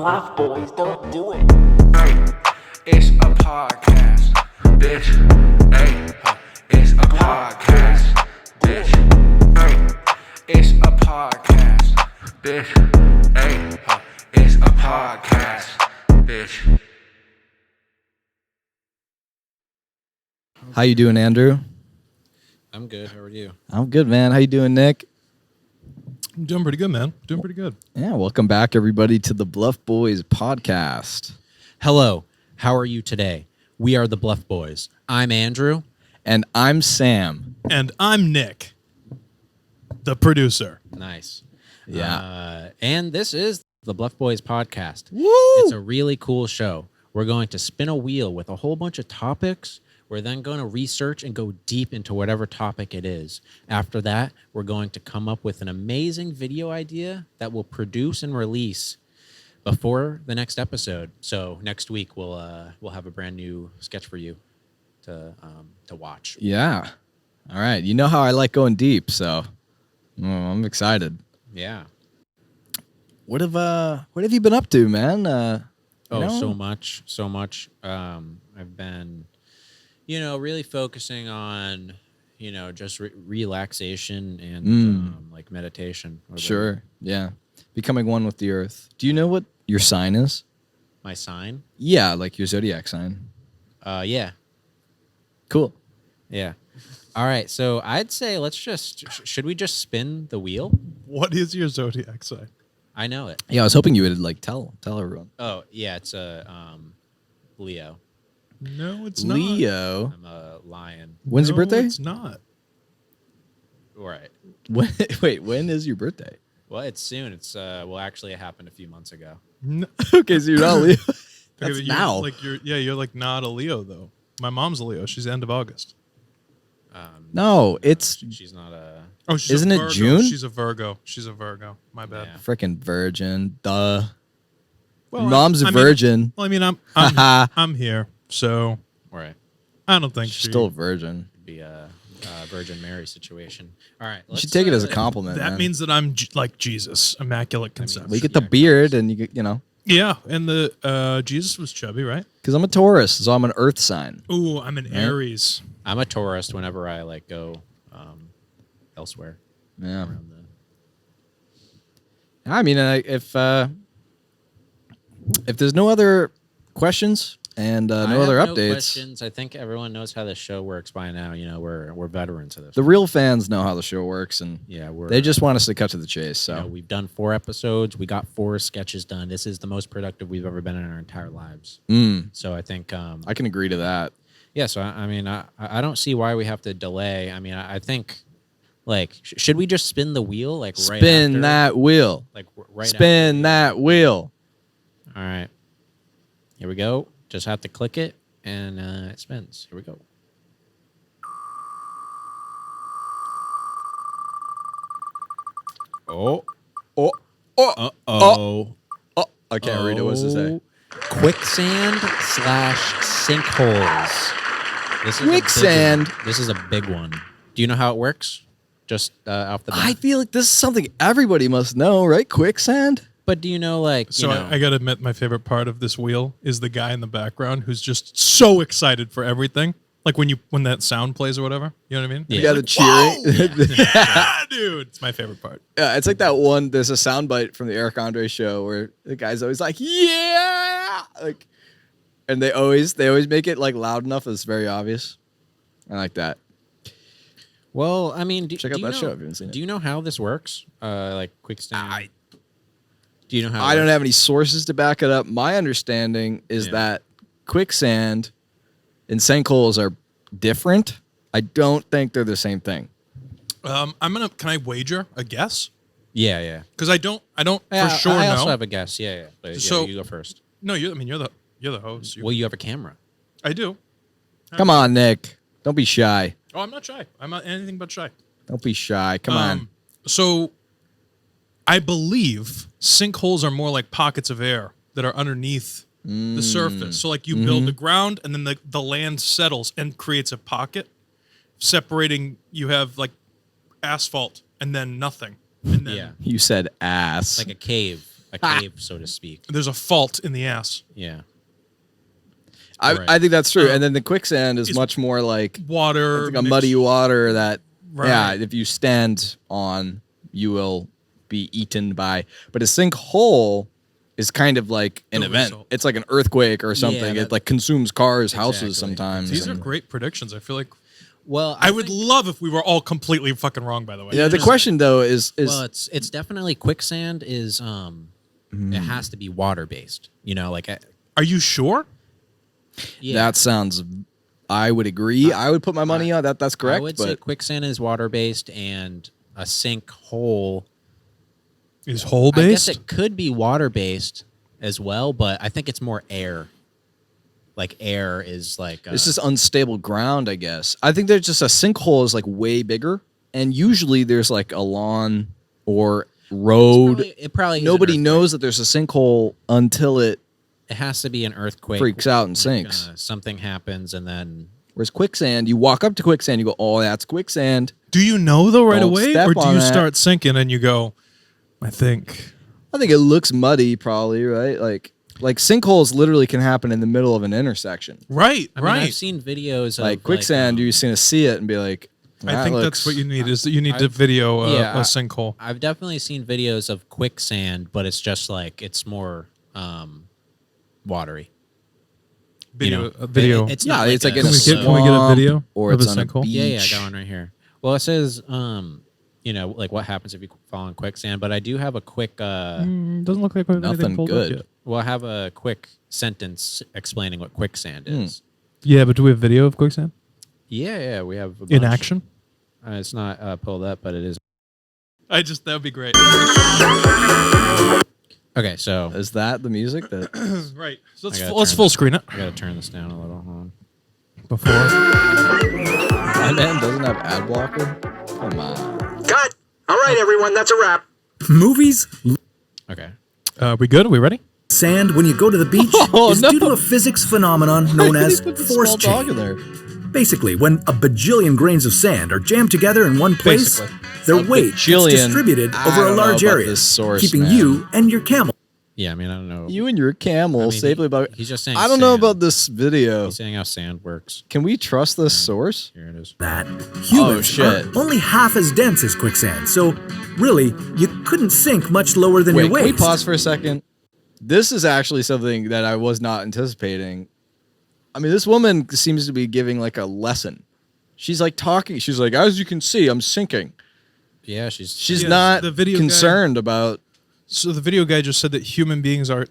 Bluff Boys don't do it. Hey, it's a podcast, bitch. Hey, it's a podcast, bitch. Hey, it's a podcast, bitch. Hey, it's a podcast, bitch. How you doing, Andrew? I'm good. How are you? I'm good, man. How you doing, Nick? I'm doing pretty good, man. Doing pretty good. Yeah, welcome back, everybody, to the Bluff Boys Podcast. Hello. How are you today? We are the Bluff Boys. I'm Andrew. And I'm Sam. And I'm Nick, the producer. Nice. Yeah. And this is the Bluff Boys Podcast. Woo! It's a really cool show. We're going to spin a wheel with a whole bunch of topics. We're then going to research and go deep into whatever topic it is. After that, we're going to come up with an amazing video idea that we'll produce and release before the next episode. So next week we'll have a brand new sketch for you to watch. Yeah. All right. You know how I like going deep, so I'm excited. Yeah. What have you been up to, man? So much. I've been, really focusing on, just relaxation and like meditation. Sure. Yeah. Becoming one with the earth. Do you know what your sign is? My sign? Yeah, like your zodiac sign. Yeah. Cool. Yeah. All right. So I'd say should we just spin the wheel? What is your zodiac sign? I know it. Yeah, I was hoping you would like tell everyone. Oh, yeah. It's a Leo. No, it's not. Leo. I'm a lion. When's your birthday? It's not. All right. When is your birthday? Well, it's soon. It's actually it happened a few months ago. No. Okay, so you're not Leo. That's Okay, now. You're like not a Leo though. My mom's a Leo. She's the end of August. No, it's She's not a. Oh, she's Isn't a it Virgo. June? She's a Virgo. My bad. Yeah. freaking virgin. Duh. Well, Mom's a I mean- virgin. Well, I mean, I'm I'm here, so All right. I don't think She's still a virgin. Be a Virgin Mary situation. All right. You should take it as a compliment. that man. means that I'm like Jesus, immaculate conception. Well, you get the beard, and Yeah, and the Jesus was chubby, right? because I'm a Taurus, so I'm an Earth sign. Ooh, I'm an Aries. I'm a tourist whenever I go elsewhere. Yeah. Around I mean, if there's no other questions and I no other have no updates, questions. I think everyone knows how the show works by now. We're veterans of this. the real fans know how the show works, and Yeah, they just want us to cut to the chase. So we've done 4 episodes. We got 4 sketches done. This is the most productive we've ever been in our entire lives. So I think I can agree to that. yeah. So I don't see why we have to delay. I mean, I think like should we just spin the wheel like right Spin after? that wheel. Like right Spin that wheel. All right. Here we go. Just have to click it, and it spins. Here we go. Oh. Oh, Uh-oh. oh! I can't read it. What's it say? Quicksand / sinkholes. This is Quicksand. This is a big one. Do you know how it works? Just off the bat. I feel like this is something everybody must know, right? Quicksand. But do you know, like, So I gotta admit, my favorite part of this wheel is the guy in the background who's just so excited for everything. Like when that sound plays or whatever. You know what I mean? Yeah. Yeah, the cheering. Yeah, dude. It's my favorite part. Yeah, it's like that one. There's a soundbite from the Eric Andre show where the guy's always like, "Yeah!" Like, and they always make it like loud enough that it's very obvious. I like that. well, I mean, Check out that show if you haven't seen it. Do you know how this works? Like Quicksand. Do you know how? I don't have any sources to back it up. My understanding is Yeah. that quicksand and sinkholes are different. I don't think they're the same thing. Can I wager a guess? Yeah. Because I don't Yeah, for sure I know. also have a guess. Yeah. But So- you go first. No, you're the host. Well, you have a camera. I do. Come on, Nick. Don't be shy. Oh, I'm not shy. I'm not anything but shy. Don't be shy. Come on. So I believe sinkholes are more like pockets of air that are underneath the surface. So like you build the ground and then the land settles and creates a pocket separating. You have like asphalt and then nothing. And then Yeah. You said ass. Like a cave. a cave, so to speak. There's a fault in the ass. Yeah. I think that's true. And then the quicksand is It's much more like Water. it's like a muddy water that, Right. yeah, if you stand on, you will be eaten by. But a sinkhole is kind of like an The event. result. It's like an earthquake or something. that- it like consumes cars, houses Exactly. sometimes. These are and- great predictions. I feel like Well, I would love if we were all completely fucking wrong. By the way. Yeah, the question though is well, it's definitely quicksand is it has to be water based. You know, like Are you sure? yeah. that sounds. I would agree. I would put my money on that. That's correct. I would say but quicksand is water based, and a sinkhole. Is hole I guess based? it could be water based as well, but I think it's more air. Like air is like it's just unstable ground, I guess. I think there's just a sinkhole is like way bigger, and usually there's like a lawn or road. it probably is an Nobody earthquake. knows that there's a sinkhole until it It has to be an earthquake. freaks out and like, sinks. Something happens, and then Whereas quicksand, you walk up to quicksand, you go, "Oh, that's quicksand." Do you know though right Don't away, step or do on you that. start sinking and you go? I think. I think it looks muddy, probably, right? Like sinkholes literally can happen in the middle of an intersection. Right. I mean, I've seen videos of Like quicksand, you're just gonna see it and be like, I think that's what you need. Is that you need to video yeah, a sinkhole. I've definitely seen videos of quicksand, but it's just like it's more watery. Video. You know, A video. It's Yeah, not it's like a in a Can we get a swamp, video or of it's a on a sinkhole? beach. Yeah, I got one right here. Well, it says, you know, like what happens if you fall in quicksand. But I do have a quick. Doesn't look like we have anything Nothing pulled up good. yet. Well, I have a quick sentence explaining what quicksand is. Yeah, but do we have video of quicksand Yeah, we have a in bunch. action? It's not pulled up, but it is. That would be great. Okay, so Is that the music that? Right. So I gotta let's turn full this- screen it I gotta turn this down a little. Hold on. before. My man doesn't have ad blocker. Come on. Cut! All right, everyone, that's a wrap. Movies, Okay. We good? Are we ready? sand when you go to the beach Oh, is no. due to a physics phenomenon known Why did he as put the force small dog in chain. there? Basically, when a bajillion grains of sand are jammed together in one place, Basically. their A weight gets bajillion. distributed I over a don't know large about area, this source, keeping man. you and your camel Yeah, I mean, I don't know. You and your camel I mean, safely about. he's just saying. I don't know sand. about this video. He's saying how sand works. Can we trust this source? Here it is. that. Humans shit. are only half as dense as quicksand, so really, you couldn't sink much lower than Wait, your can we waist. pause for a second? This is actually something that I was not anticipating. I mean, this woman seems to be giving like a lesson. She's like talking. She's like, as you can see, I'm sinking. Yeah, she's She's Yeah, not the video guy- concerned about. So the video guy just said that human beings are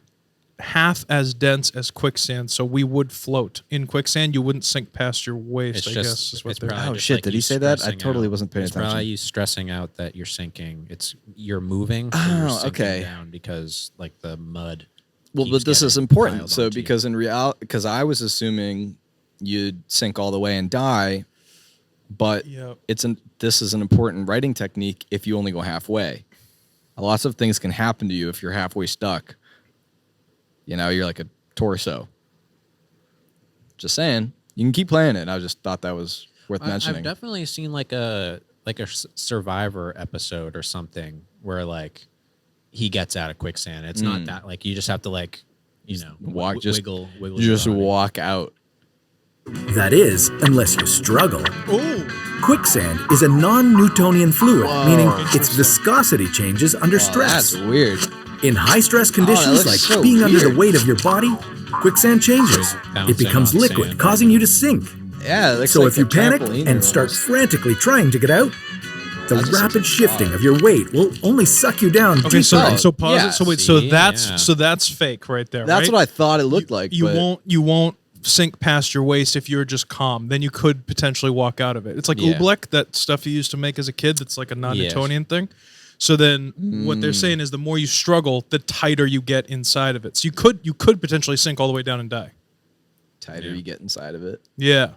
half as dense as quicksand, so we would float in quicksand. You wouldn't sink past your waist. It's I just. guess is what It's they're. probably Oh, just shit, like did he you say that? I stressing totally out. wasn't paying It's attention. probably you stressing out that you're sinking. It's you're moving. So you're Oh, sinking okay. Down because like the mud. Well, keeps but this is getting important. piled So onto you. because in reality, because I was assuming you'd sink all the way and die, but Yep. this is an important writing technique if you only go halfway. Lots of things can happen to you if you're halfway stuck. You know, you're like a torso. Just saying. You can keep playing it. I just thought that was worth I've mentioning. definitely seen like a Survivor episode or something where like he gets out of quicksand. It's not that like you just have to like walk, wiggle your just body. walk out. That is, unless you struggle. Oh, Quicksand is a non-Newtonian fluid, meaning its viscosity changes under Oh, stress. that's weird. In high-stress conditions looks like so being under the weird. weight of your body, quicksand changes. Bouncing It becomes on liquid, sand. causing you to sink. Yeah. It looks So like if you a panic trampoline and start almost. frantically trying to get out, the That just looks rapid like shifting fun. of your weight will only suck you down okay. deeper. So pause yeah, it. So wait. see, yeah. So that's fake right there. That's right? what I thought it looked like. You but won't sink past your waist if you're just calm. Then you could potentially walk out of it. It's like Yeah. oobleck, that stuff you used to make as a kid. That's like a non-Newtonian thing. So then what they're saying is the more you struggle, the tighter you get inside of it. So you could potentially sink all the way down and die. tighter you get inside of it. Yeah.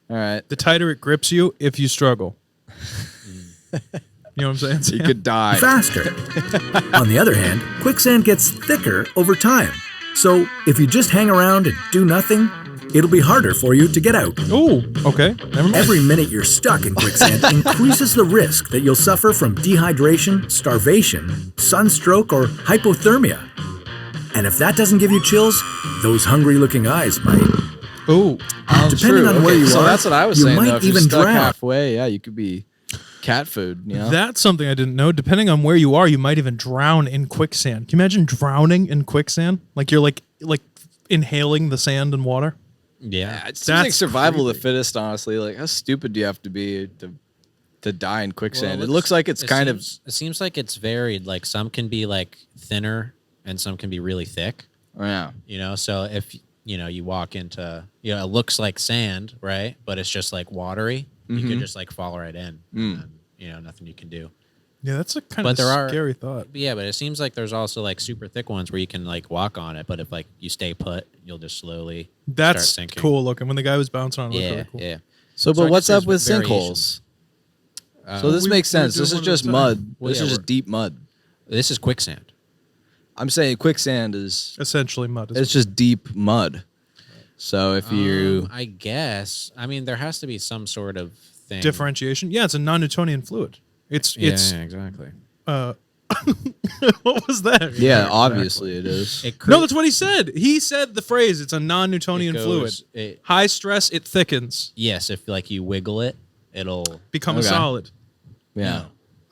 All right. The tighter it grips you if you struggle. You know what I'm saying? You could die. faster. On the other hand, quicksand gets thicker over time. So if you just hang around and do nothing, it'll be harder for you to get out. Oh, okay. Never mind. Every minute you're stuck in quicksand increases the risk that you'll suffer from dehydration, starvation, sunstroke, or hypothermia. And if that doesn't give you chills, those hungry-looking eyes might. Oh, Depending on where you so are, that's what I was you saying. might Though, if you're even stuck drown. halfway, yeah, you could be cat food. You know, that's something I didn't know. Depending on where you are, you might even drown in quicksand. Can you imagine drowning in quicksand? Like you're like inhaling the sand and water. Yeah. it seems like That's survival of the creepy. fittest. Honestly, like how stupid do you have to be to die in quicksand? Well, it looks like it's kind of. It seems like it's varied. Like some can be like thinner and some can be really thick. Yeah. You know, so if you walk into, it looks like sand, right? But it's just like watery. You could just like fall right in. And, nothing you can do. Yeah, that's a kind But of there are- scary thought. But yeah, but it seems like there's also like super thick ones where you can like walk on it. But if like you stay put, you'll just slowly That's start sinking. cool looking. When the guy was bouncing on it, it Yeah, looked really cool. yeah. So, So I but what's guess up with there's sinkholes? variations. So this we- makes we were sense. This doing is one at just a time. mud. Well, This yeah, is just we're- deep mud. This is quicksand. I'm saying quicksand is Essentially mud. it's just deep mud. So if you I guess. I mean, there has to be some sort of thing. differentiation. Yeah, it's a non-Newtonian fluid. It's Yeah, exactly. what was that? yeah, obviously it is. It No, that's what he said. He said the phrase, it's a non-Newtonian It fluid. goes- it- High stress, it thickens. Yes, if like you wiggle it, it'll Become Okay. a solid. Yeah. no,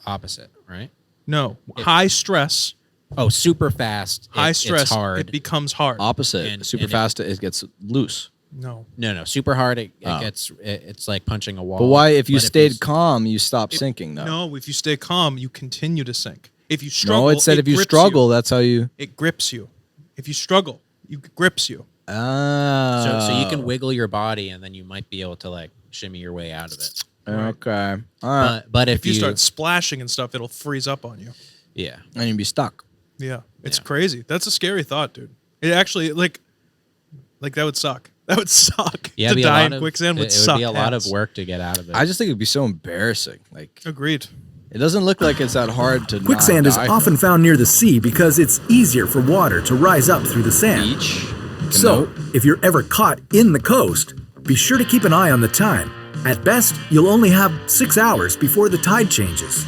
opposite, right? No. High stress, Oh, super fast. high stress, It's hard. it becomes hard. Opposite. And- Super and fast it gets loose. No. no, super hard. It Oh. gets. It's like punching a wall. But why if you But stayed s- calm, you stop sinking though? No, if you stay calm, you continue to sink. If you struggle, No, it said if you grips struggle, that's how you it grips you. If you struggle, it grips you. So you can wiggle your body, and then you might be able to like shimmy your way out of it. Okay. All right. But if, If you start splashing and stuff, it'll freeze up on you. yeah, And you'd be stuck. Yeah. It's Yeah. crazy. That's a scary thought, dude. It actually like that would suck. That would suck. yeah, To it'd be a die lot in of- quicksand would it suck. would be a lot of ass. work to get out of it. I just think it'd be so embarrassing. Like Agreed. it doesn't look like it's that hard to Quicksand not is die often found near the sea because it's easier for water to rise up through the sand. beach. So, if you're ever caught in the coast, be sure to keep an eye on the time. At best, you'll only have 6 hours before the tide changes.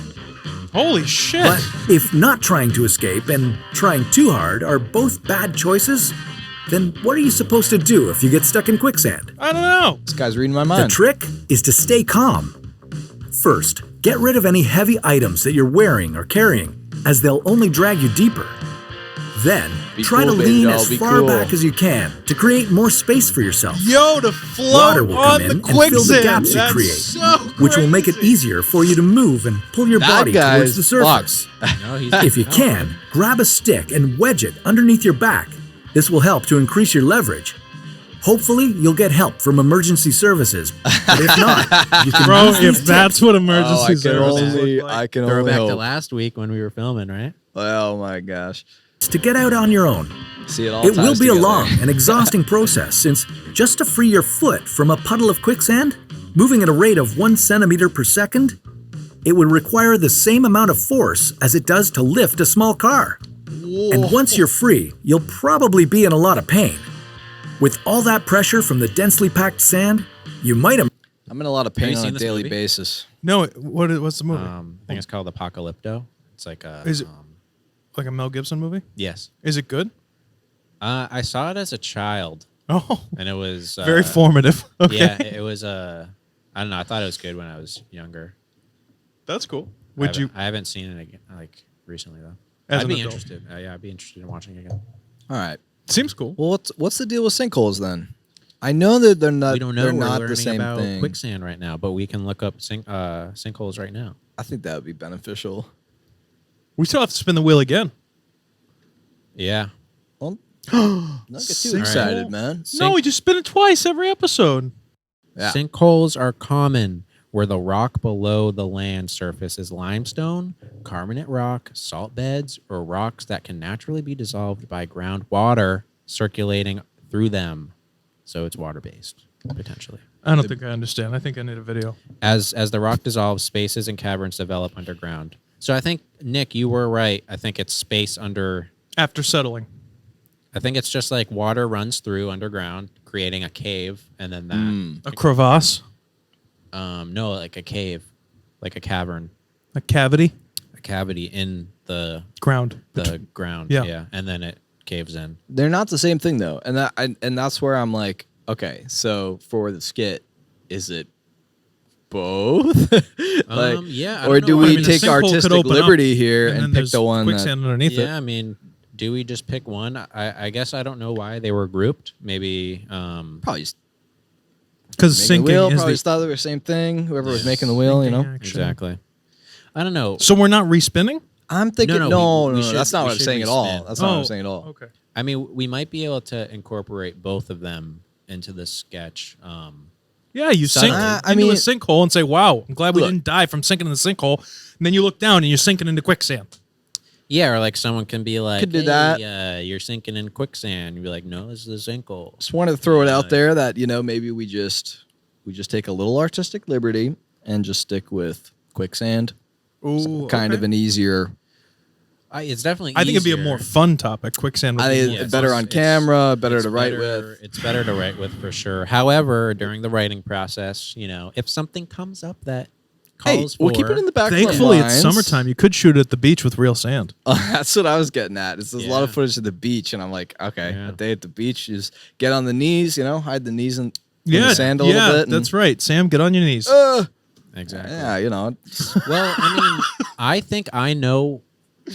Holy shit. But if not trying to escape and trying too hard are both bad choices, then what are you supposed to do if you get stuck in quicksand? I don't know. This guy's reading my The mind. trick is to stay calm. First, get rid of any heavy items that you're wearing or carrying, as they'll only drag you deeper. Then, Be try cool, to baby lean doll, as be far cool. back as you can to create more space for yourself. Yo, to float Water will on come in the and fill the quicksand. gaps you That's create, so which will make it crazy. easier for you to move and pull your That body guy towards is the surface. no, he's, If you can, grab a stick and wedge it underneath your back. This will help to increase your leverage. Hopefully, you'll get help from emergency services. But if not, you can Bro, use these if that's what Oh, emergency I can services only, look like. I can throw only back to hope. last week when we were filming, right? Oh my gosh. tips to get out on your own. See, it all It will ties be a together. long and exhausting process since just to free your foot from a puddle of quicksand, moving at a rate of 1 centimeter per second, it would require the same amount of force as it does to lift a small car. And once you're free, you'll probably be in a lot of pain. With all that pressure from the densely packed sand, you might have I'm in a lot of pain you on seen a this daily movie? basis. No, what's the movie? I think it's called Apocalypto. It's like a. Is it- Like a Mel Gibson movie? Yes. Is it good? I saw it as a child, Oh, and it was very formative. Okay. Yeah, it was. I don't know. I thought it was good when I was younger. That's cool. I Would haven't- you? I haven't seen it again, like recently though. As I'd an be adult. interested. Yeah, I'd be interested in watching it again. All right. Seems cool. Well, what's the deal with sinkholes then? I know that they're not. We don't know. They're We're not learning the same about thing. quicksand right now, but we can look up sinkholes right now. I think that would be beneficial. We still have to spin the wheel again. Yeah. Well, don't get too Sinkhole? excited, man. No, we just spin it twice every episode. Yeah. Sinkholes are common where the rock below the land surface is limestone, carbonate rock, salt beds, or rocks that can naturally be dissolved by groundwater circulating through them. So it's water-based, potentially. I don't think I understand. I think I need a video. As the rock dissolves, spaces and caverns develop underground. So I think, Nick, you were right. I think it's space under... After settling. I think it's just like water runs through underground, creating a cave, and then that. A crevasse, No, like a cave, like a cavern, a cavity, a cavity in the ground. ground. Yeah. And then it caves in. They're not the same thing though, and that's where I'm like, okay, so for the skit, is it both? Yeah. I or don't do know. we I mean, the take sinkhole could artistic open up, liberty here then and pick there's the one quicksand underneath it. Yeah, I mean, do we just pick one? I guess I don't know why they were grouped. Maybe. probably just Because making sinking the wheel? is Probably the. just thought they were the same thing. Whoever was making the wheel, you know. Sinking action. Exactly. I don't know. So we're not respinning. I'm thinking, No, no, we should- that's not we what I'm should saying at all. respin. That's not what I'm saying at all. Okay. I mean, we might be able to incorporate both of them into this sketch. Yeah, you sink I into mean- a sinkhole and say, "Wow, I'm glad we Look. didn't die from sinking in the sinkhole." And then you look down and you're sinking into quicksand. Yeah, or like someone can be like, Could do hey, that. you're sinking in quicksand. You'd be like, no, this is a sinkhole. Just wanted to throw it out there that maybe we just take a little artistic liberty and just stick with quicksand. Ooh, Kind of an easier. It's definitely. I think it'd be a easier. more fun topic. Quicksand. Would I be think more it's Yes, better on it's- camera, better It's to write better- with. It's better to write with for sure. However, during the writing process, if something comes up that Hey, calls for, we'll keep it in the back. Thankfully, of our it's minds. summertime. You could shoot it at the beach with real sand. That's what I was getting at. There's a lot of Yeah. footage of the beach, and I'm like, okay, Yeah. a day at the beach, you just get on the knees, hide the knees in the sand a little bit. that's right. Sam, get on your knees. exactly. Yeah, Well, I mean, I think I know.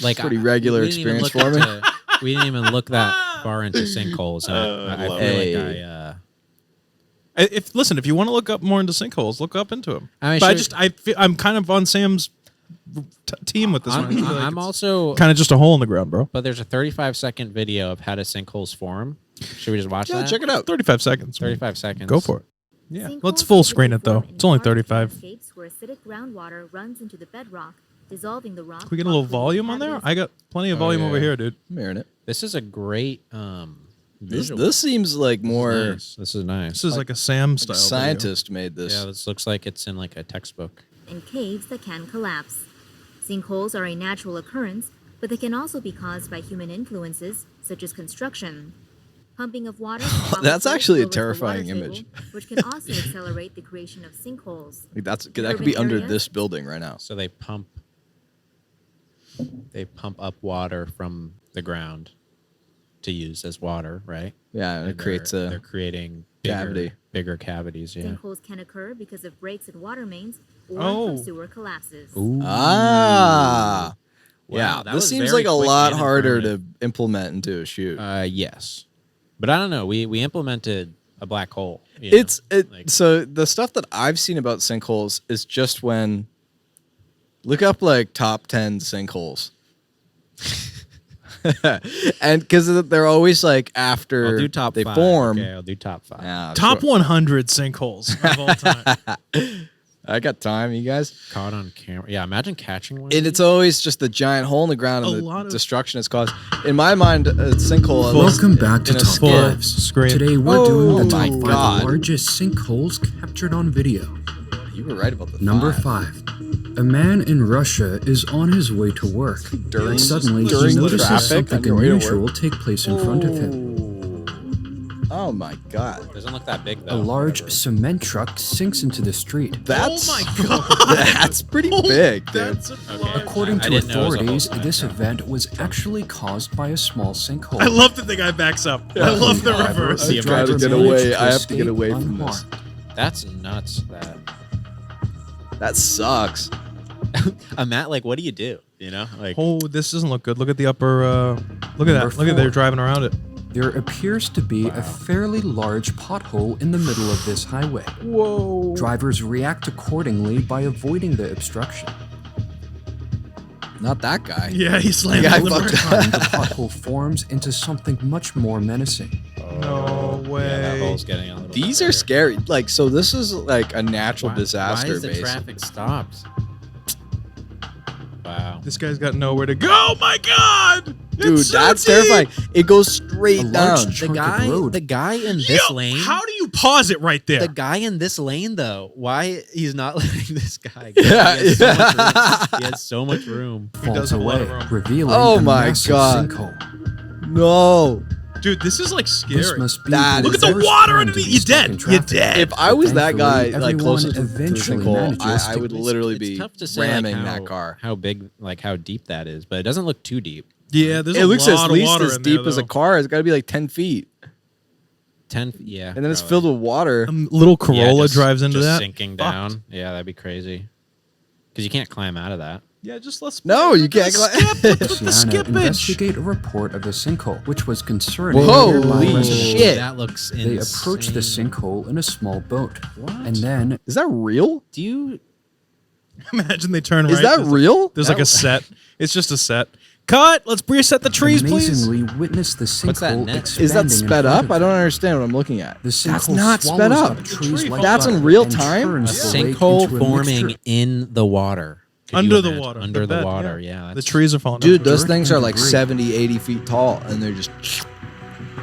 Like Pretty regular we didn't even experience look for me. into- We didn't even look that far into sinkholes. And I feel Hey. like If you want to look up more into sinkholes, look up into them. I mean, But sure. I'm kind of on Sam's team with this one. I feel like I'm it's also. kind of just a hole in the ground, bro. But there's a 35-second video of how do sinkholes form. Should we just watch Yeah, that? check it out. 35 seconds. 35 seconds. Go for it. Yeah, Sinkholes let's full screen it typically though. form in It's only large 35. landscapes where acidic groundwater runs into the bedrock, dissolving the rock. Can we get a little volume on there? I got plenty of volume over yeah. here, dude. I'm hearing it. This is a great visual. This seems like more Nice. This is nice. This is like a Sam a style. scientist made this. Yeah, this looks like it's in like a textbook. and caves that can collapse. Sinkholes are a natural occurrence, but they can also be caused by human influences, such as construction. Pumping of water. from That's aquifers actually a lowers the water terrifying table, image. which can also accelerate the creation of sinkholes. Like that could Urban be under areas? this building right now. So they pump up water from the ground to use as water, right? Yeah, and it creates they're a creating cavity. bigger cavities. Yeah. Sinkholes can occur because of breaks in water mains or Oh. from sewer collapses. Ah. Wow, Yeah, that this was seems very like a quick lot and harder to informative. implement into a shoot. Yes, but I don't know. We implemented a black hole. you know? Like- So the stuff that I've seen about sinkholes is just when look up like top 10 sinkholes. And because they're always like after I'll do top they 5. form. Okay, I'll do top 5. Yeah, Top sure. 100 sinkholes of all time. I got time, you guys. Caught on camera. Yeah, imagine catching one. of And it's these. always just the giant hole in the ground A and lot the of- destruction it's caused. In my mind, a sinkhole. at least Welcome back to in a Top skit- 5s. Screen. Today we're doing the Oh top my 5 God. largest sinkholes captured on video. You were right about the Number 5. 5. A man in Russia is on his way to work. During- Suddenly, during he the notices traffic on something your way to work? unusual take place in front of him. Oh my god. Doesn't look that big A though. large cement truck sinks into the street. That's Oh my god. that's pretty big, dude. That's a lot. According I to didn't know it was a whole authorities, cement this truck. event was actually caused by a small sinkhole. I love that the guy backs up. I love the However, reverse. the I'm trying to driver get managed away. I have to escape get away from this. unharmed. That's nuts. That sucks. Matt, like, what do you do? You know, like, Oh, this doesn't look good. Look at the upper. Look at that. Number Look at 4. they're driving around it. There appears to be a fairly large pothole in the middle of this highway. Whoa. Drivers react accordingly by avoiding the obstruction. Not that guy. Yeah, he slammed Yeah, I the fucked brake. up. And the pothole forms into something much more menacing. No way. yeah, that hole's getting a little. These bit are bigger. scary. Like, so this is like a natural disaster, Why is the basically. traffic stopped? Wow. This guy's got nowhere to go. Oh my god, Dude, It's so that's deep. terrifying. It goes straight A large down. The chunk guy, of road. the guy in this Yo, lane. How do you pause it right there? The guy in this lane, though, why he's not letting this guy go? Yeah, He has so much room. yeah. He has so much room. Falls does have a lot away, of room. revealing Oh a my massive God. sinkhole. No. Dude, this is like scary. This must be That Look is at the worst water time underneath. to be You're stuck dead. in You're traffic. dead. If I was that guy, Thankfully, like closest to everyone the eventually sinkhole, manages I to would escape. literally It's be tough to say like, ramming that car. how big, like how deep that is, but it doesn't look too deep. Yeah, there's It a looks lot at of least water as in there, deep as a though. car. It's got to be like 10 feet. 10, yeah. And then it's probably. filled with water. Little Corolla just- drives into just that. sinking Fucked. down. Yeah, that'd be crazy. Because you can't climb out of that. Yeah, just let's. No, you can't. Skip with the Louisiana skippage. investigate a report of the sinkhole, which was concerning. Whoa, nearby holy residents. shit. That looks They insane. approached the sinkhole in a small boat, and then Is that real? Do you? Imagine they turn right. Is that there's real? There's like a set. It's just a set. Cut. Let's reset the trees, please. amazingly witnessed the What's that sinkhole net? expanding Is that in sped front up? of I don't them. understand what I'm looking at. The That's sinkhole not sped swallows up. trees like That's in butter real and time? turns A the lake sinkhole into a forming mixture. in the water. Could Under you the imagine? water. Under The the bed, water, yeah. yeah. The trees are falling. Dude, down. those things are like Debris. 70, 80 feet tall, and they're just...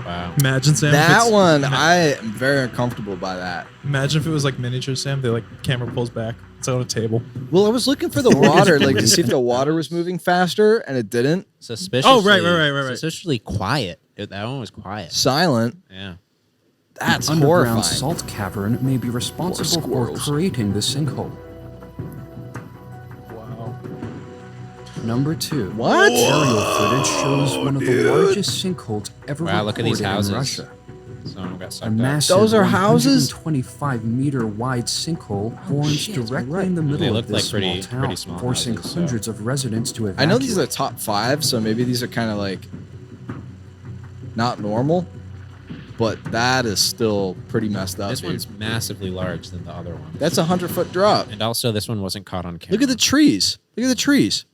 Wow. Imagine Sam. if That it's- one, I am very uncomfortable by that. Imagine if it was like miniature Sam. They like camera pulls back. It's on a table. Well, I was looking for the water, like to see if the water was moving faster, and it didn't. Suspiciously. Oh, right. Suspiciously quiet. That one was quiet. Silent. Yeah. That's Underground horrifying. salt cavern may be responsible for squirrels. creating the sinkhole. Wow. Number 2. What? Aerial footage shows one of the largest sinkholes ever Wow, look at these recorded in houses. Russia. Someone got A sucked up. massive Those are houses? 125-meter wide sinkhole forms directly in the They middle look of this like pretty small town, small forcing houses, so. hundreds of residents to evacuate. I know these are top 5, so maybe these are kind of like not normal, but that is still pretty messed up. This dude. one's massively large than the other one. That's a 100-foot drop. And also, this one wasn't caught on camera. Look at the trees. Look at the trees.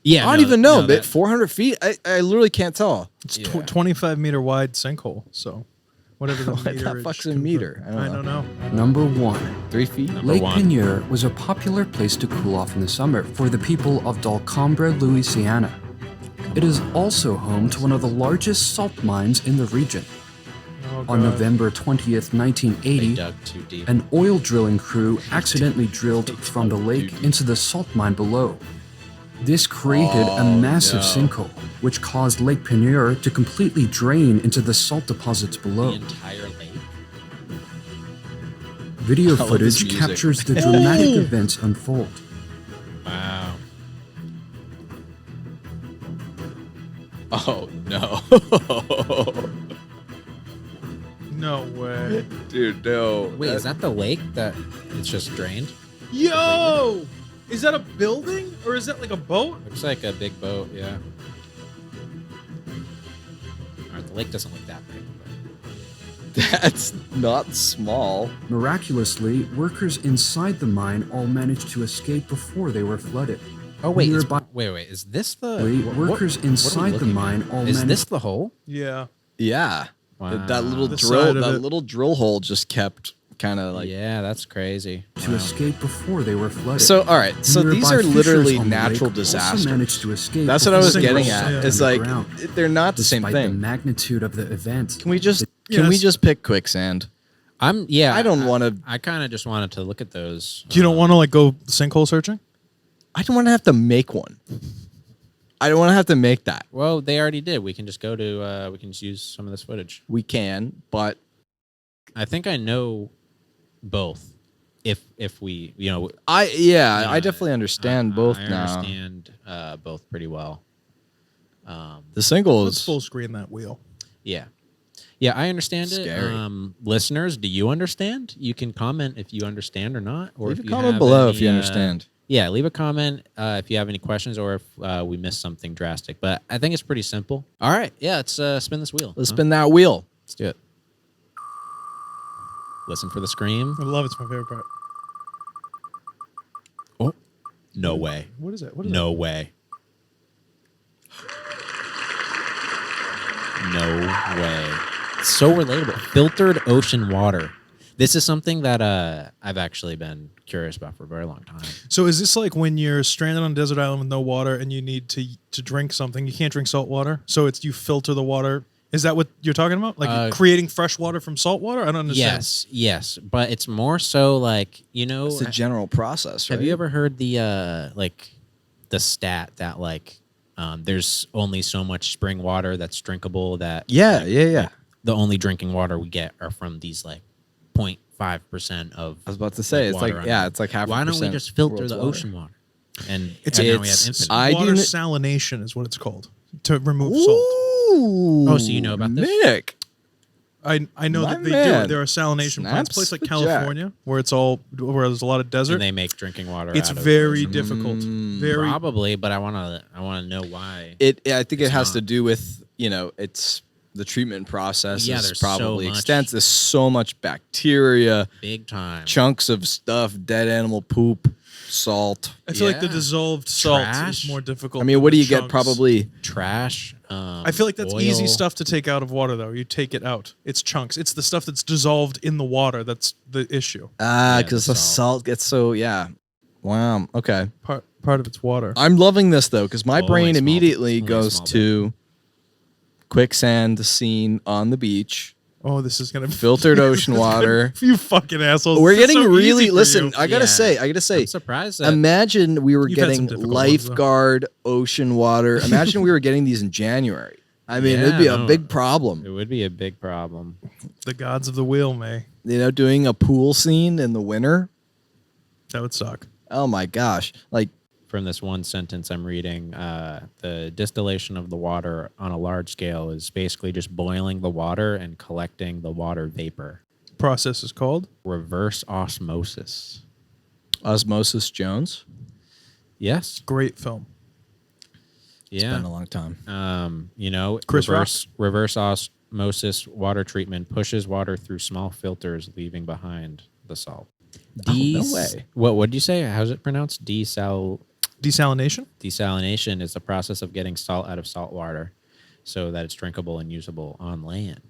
Yeah, I don't even know, no, but 400 feet, I literally can't tell. It's Yeah. 25-meter wide sinkhole. So, whatever the What the meterage fuck's a convert- meter? I don't know. Number 1. 3 feet? Number Lake one. Pinier was a popular place to cool off in the summer for the people of Dalcombre, Louisiana. It is also home to one of the largest salt mines in the region. Oh, On God. November 20th, They 1980, dug too deep. an oil drilling crew accidentally drilled from the lake into the salt mine below. This created a massive sinkhole, which caused Lake Pinier to completely drain into the salt deposits The below. entire lake. Video love this footage music. captures the dramatic events unfold. Wow. Oh, no. No way. Dude, no. Wait, is that the lake that it's just drained? Yo! Is that a building or is that like a boat? Looks like a big boat, yeah. Alright, the lake doesn't look that big. That's not small. Miraculously, workers inside the mine all managed to escape before they were flooded. Oh wait, Nearby- wait, is this the Workers what are we inside the looking mine at? all Is managed this the hole? Yeah. Yeah. Wow. That little The drill, side of that it. little drill hole just kept kind of like. Yeah, that's crazy. to escape before they were flooded. So, all right. So these Nearby are literally fishers on the natural lake also disasters. managed to escape That's what I was before getting they were at. sunk It's like underground. they're not the same Despite the thing. magnitude of the event. Can we just Yes. pick quicksand? Yeah. I don't want to. I kind of just wanted to look at those. You don't want to like go sinkhole searching? I don't want to have to make one. I don't want to have to make that. Well, they already did. We can just go to. We can just use some of this footage. We can, but I think I know both. If we, I definitely I understand both I now. understand both pretty well. The single Let's is full screen that wheel. Yeah. Yeah, I understand Scary. it. Listeners, do you understand? You can comment if you understand or not. Or leave if a you comment have below any, if you understand. Yeah, leave a comment if you have any questions or if we missed something drastic. But I think it's pretty simple. All right. Yeah, let's spin this wheel. Let's huh? spin that wheel. Let's do it. Listen for the scream. I love it. It's my favorite part. Oh, no way. What is it? What is No way. No way. So relatable. Filtered ocean water. This is something that I've actually been curious about for a very long time. it? So is this like when you're stranded on a desert island with no water and you need to drink something? You can't drink salt water, so it's you filter the water. Is that what you're talking about? Like creating fresh water from salt water? I don't understand. Yes, but it's more so like, It's the general process, right? have you ever heard the the stat that like There's only so much spring water that's drinkable. That Yeah. the only drinking water we get are from these like 0.5% of. I was about to say, it's like, water yeah, on it. it's like half. Why don't we just filter the ocean water? And It's and a- now we have it's- infinite. I Water didn't- salination is what it's called, to remove salt. Ooh, Oh, so you know about this? Nick. I know My that they man. do. There are salination plants. Snaps Place like the California, where there's a lot of desert. And they make drinking water. It's out of very those. difficult. Very. Probably, but I want to know why. I think it It's has not. to do with, it's the treatment process Yeah, is there's so probably much. extensive. There's so much bacteria, Big time. chunks of stuff, dead animal poop, salt. I feel like the Yeah. dissolved salt Trash. is more difficult. I mean, than what do the you get? chunks. Probably Trash. I feel like that's easy oil. stuff to take out of water, though. You take it out. It's chunks. It's the stuff that's dissolved in the water that's the issue. because the the salt gets so Wow. Okay. Part of it's water. I'm loving this though, because my Only brain small- immediately only a goes small bit. to quicksand scene on the beach, Oh, this is gonna be filtered ocean water. You fucking assholes. We're This is getting so really easy for listen. you. I gotta Yeah. say, I'm surprised that imagine we were You've had some getting difficult ones, though. lifeguard ocean water. Imagine we were getting these in January. I mean, it'd Yeah, be a no. big problem. it would be a big problem. The gods of the wheel, May. Doing a pool scene in the winter. That would suck. Oh my gosh! Like, From this one sentence I'm reading, the distillation of the water on a large scale is basically just boiling the water and collecting the water vapor. Process is called. Reverse osmosis. Osmosis Jones. Yes. Great film. It's Yeah. been a long time. Chris Rock. reverse osmosis water treatment pushes water through small filters, leaving behind the salt. No way. What did you say? How's it pronounced? Desalination. Desalination is the process of getting salt out of salt water so that it's drinkable and usable on land.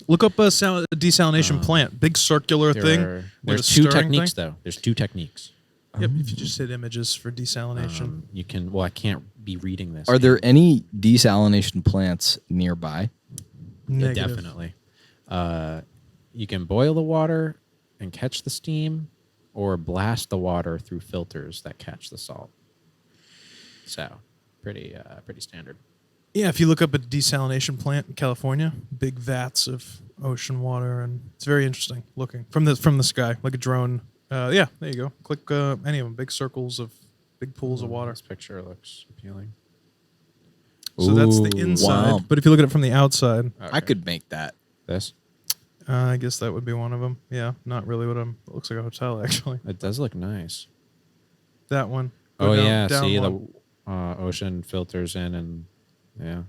Look up a desalination plant. Big circular thing. with a There's two stirring techniques, thing. though. There's two techniques. Yep. If you just hit images for desalination. You can, well, I can't be reading this. Are there any desalination plants nearby? Yeah, Negative. definitely. You can boil the water and catch the steam, or blast the water through filters that catch the salt. So, pretty standard. Yeah, if you look up a desalination plant in California, big vats of ocean water, and it's very interesting looking from the sky, like a drone. Yeah, there you go. Click any of them. Big circles of big pools of water. This picture looks appealing. So that's the Ooh, inside. wow. But if you look at it from the outside, I could make that. This? I guess that would be one of them. Yeah, not really what it looks like a hotel actually. It does look nice. That one. Go Oh, down- yeah. down See, one. the ocean filters in and, yeah.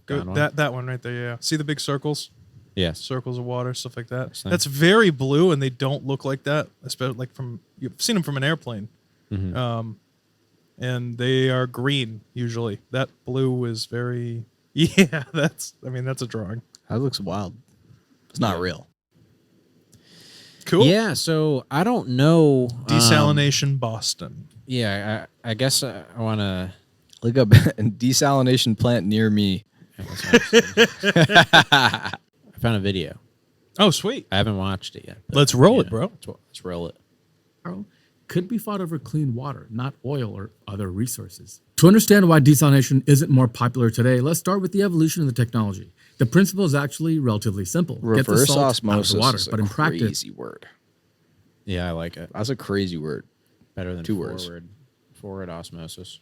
Go, Down one. that one right there. Yeah. See the big circles? Yes. Circles of water, stuff like that. Same. That's very blue, and they don't look like that. Especially like you've seen them from an airplane, and they are green usually. That blue is very that's a drawing. That looks wild. It's not real. Cool. Yeah, so I don't know. Desalination Boston. Yeah, I guess I want to. Look up a desalination plant near me. I found a video. Oh, sweet. I haven't watched it yet. but, Let's roll it, yeah, bro. Let's roll it. Could be fought over clean water, not oil or other resources. To understand why desalination isn't more popular today, let's start with the evolution of the technology. The principle is actually relatively simple. Get the Reverse salt out of osmosis the water, is a but in practice, crazy word. Yeah, I like it. That's a crazy word. Better than 2 words. forward osmosis.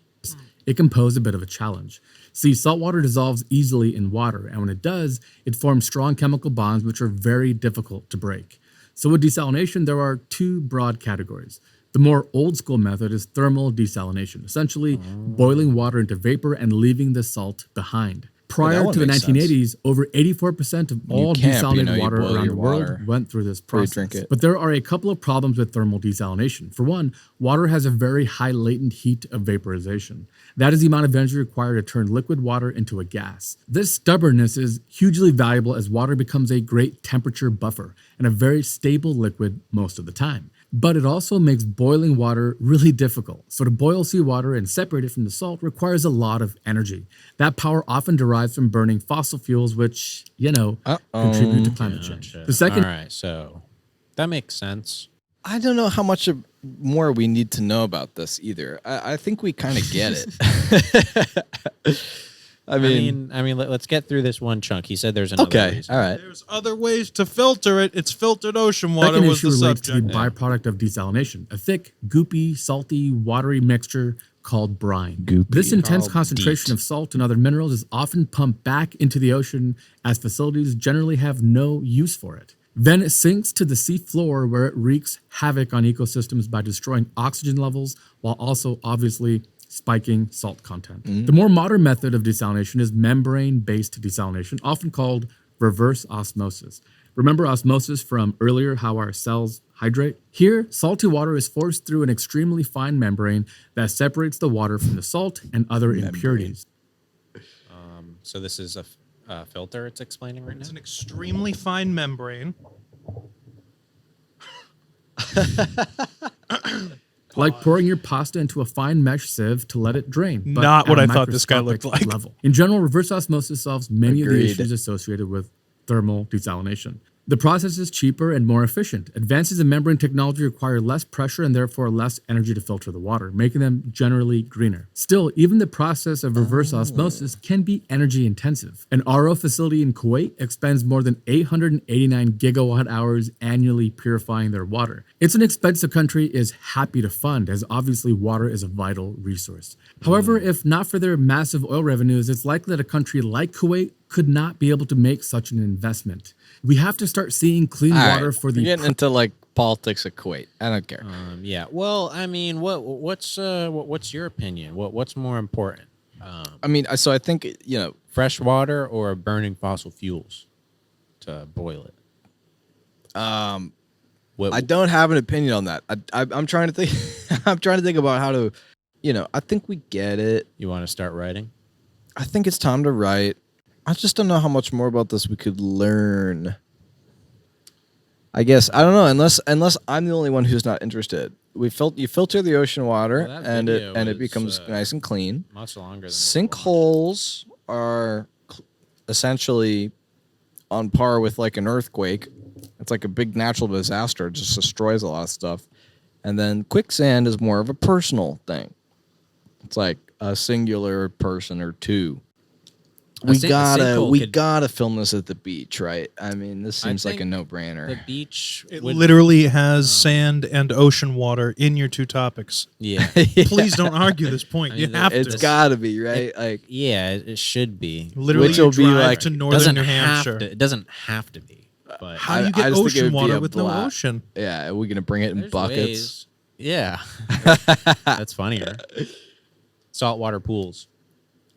it can pose a bit of a challenge. See, salt water dissolves easily in water, and when it does, it forms strong chemical bonds which are very difficult to break. So with desalination, there are 2 broad categories. The more old school method is thermal desalination, essentially boiling water into vapor and leaving the salt behind. Prior one to the makes sense. 1980s, over 84% of all desalinated you water boil around your the world water went through this before you process. drink it. But there are a couple of problems with thermal desalination. For one, water has a very high latent heat of vaporization. That is the amount of energy required to turn liquid water into a gas. This stubbornness is hugely valuable as water becomes a great temperature buffer and a very stable liquid most of the time. But it also makes boiling water really difficult. So to boil seawater and separate it from the salt requires a lot of energy. That power often derives from burning fossil fuels, which, contribute to climate change. The second All right, so that makes sense. I don't know how much more we need to know about this either. I think we kind of get it. I mean, let's get through this one chunk. He said there's another okay, reason. all right. There's other ways to filter it. It's filtered ocean water Second was issue the relates subject. to the byproduct of desalination, a thick, goopy, salty, watery mixture called brine. This intense Called concentration DEET. of salt and other minerals is often pumped back into the ocean as facilities generally have no use for it. Then it sinks to the sea floor where it wreaks havoc on ecosystems by destroying oxygen levels while also obviously spiking salt content. The more modern method of desalination is membrane-based desalination, often called reverse osmosis. Remember osmosis from earlier, how our cells hydrate? Here, salty water is forced through an extremely fine membrane that separates the water from the salt and other impurities. So this is a filter it's explaining right It's now? an extremely fine membrane. Like pouring your pasta into a fine mesh sieve to let it drain. but Not at what a I thought this guy looked microscopic like. level. In general, reverse osmosis solves many of the Agreed. issues associated with thermal desalination. The process is cheaper and more efficient. Advances in membrane technology require less pressure and therefore less energy to filter the water, making them generally greener. Still, even the process of reverse osmosis can be energy intensive. An RO facility in Kuwait expends more than 889 gigawatt hours annually purifying their water. It's an expense the country is happy to fund, as obviously water is a vital resource. However, if not for their massive oil revenues, it's likely that a country like Kuwait could not be able to make such an investment. We have to start seeing clean All water right, for we're the getting into like politics of Kuwait. I don't care. Yeah. Well, I mean, what's your opinion? What's more important? I mean, so I think Fresh water or burning fossil fuels to boil it? What, I don't have an opinion on that. I'm trying to think. I'm trying to think about how to. I think we get it. you want to start writing? I think it's time to write. I just don't know how much more about this we could learn. I guess I don't know unless I'm the only one who's not interested. You filter the ocean water Well, that and video it is, becomes nice and clean. Much longer than Sinkholes are essentially on par with like an earthquake. It's like a big natural disaster. It just destroys a lot of stuff. And then quicksand is more of a personal thing. It's like a singular person or two. We gotta film this at the beach, right? I mean, this seems like a think no-brainer. The beach. It literally has sand and ocean water in your two topics. Yeah. Please don't argue this point. I mean, You have It's to. gotta be, right? Like, Yeah, it should be. Literally, Which you will be drive like- to northern New Hampshire. It doesn't have to be. But How do you I get just think it ocean would be water a with no blast. ocean? yeah, are we gonna bring it in there's buckets? ways. Yeah. That's funnier. Saltwater pools.